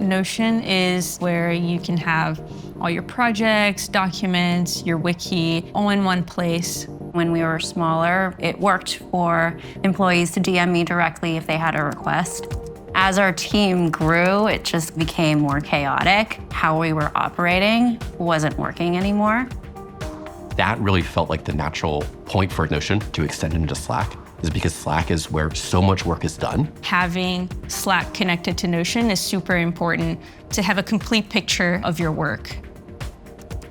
Notion is where you can have all your projects, documents, your wiki, all in one place. When we were smaller, it worked for employees to DM me directly if they had a request. As our team grew, it just became more chaotic. How we were operating wasn't working anymore. That really felt like the natural point for Notion to extend into Slack, is because Slack is where so much work is done. Having Slack connected to Notion is super important to have a complete picture of your work.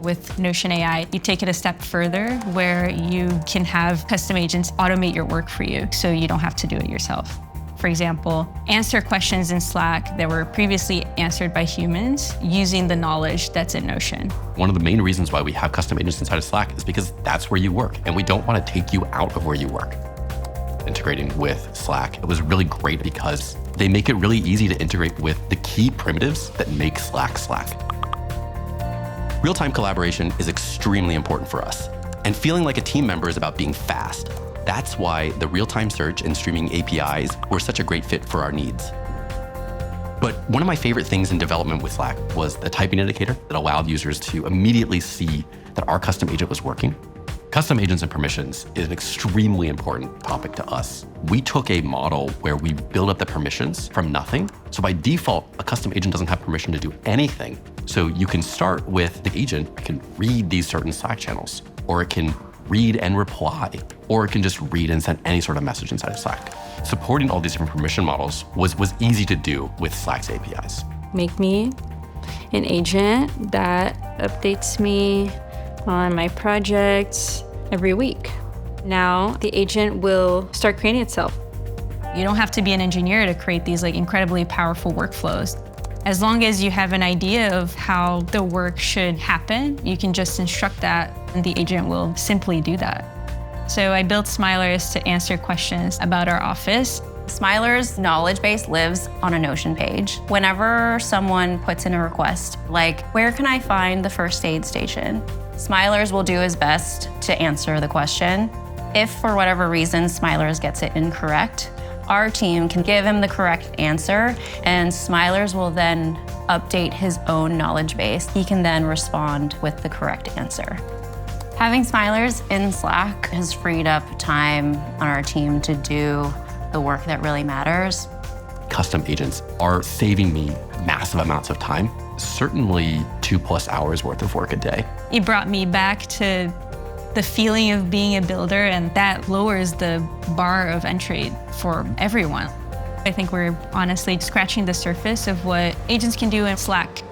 With Notion AI, you take it a step further where you can have custom agents automate your work for you so you don't have to do it yourself. For example, answer questions in Slack that were previously answered by humans using the knowledge that's in Notion. One of the main reasons why we have custom agents inside of Slack is because that's where you work, and we don't want to take you out of where you work. Integrating with Slack, it was really great because they make it really easy to integrate with the key primitives that make Slack Slack. Real-time collaboration is extremely important for us, and feeling like a team member is about being fast. That's why the real-time search and streaming APIs were such a great fit for our needs. But one of my favorite things in development with Slack was the typing indicator that allowed users to immediately see that our custom agent was working. Custom agents and permissions is an extremely important topic to us. We took a model where we build up the permissions from nothing. So by default, a custom agent doesn't have permission to do anything. So you can start with the agent, it can read these certain Slack channels, or it can read and reply, or it can just read and send any sort of message inside of Slack. Supporting all these different permission models was easy to do with Slack's APIs. Make me an agent that updates me on my projects every week. Now the agent will start creating itself. You don't have to be an engineer to create these incredibly powerful workflows. As long as you have an idea of how the work should happen, you can just instruct that and the agent will simply do that. So I built Smilers to answer questions about our office. Smilers' knowledge base lives on a Notion page. Whenever someone puts in a request, like, where can I find the first aid station? Smilers will do his best to answer the question. If for whatever reason Smilers gets it incorrect, our team can give him the correct answer, and Smilers will then update his own knowledge base. He can then respond with the correct answer. Having Smilers in Slack has freed up time on our team to do the work that really matters. Custom agents are saving me massive amounts of time, certainly 2+ hours worth of work a day. It brought me back to the feeling of being a builder, and that lowers the bar of entry for everyone. I think we're honestly scratching the surface of what agents can do in Slack.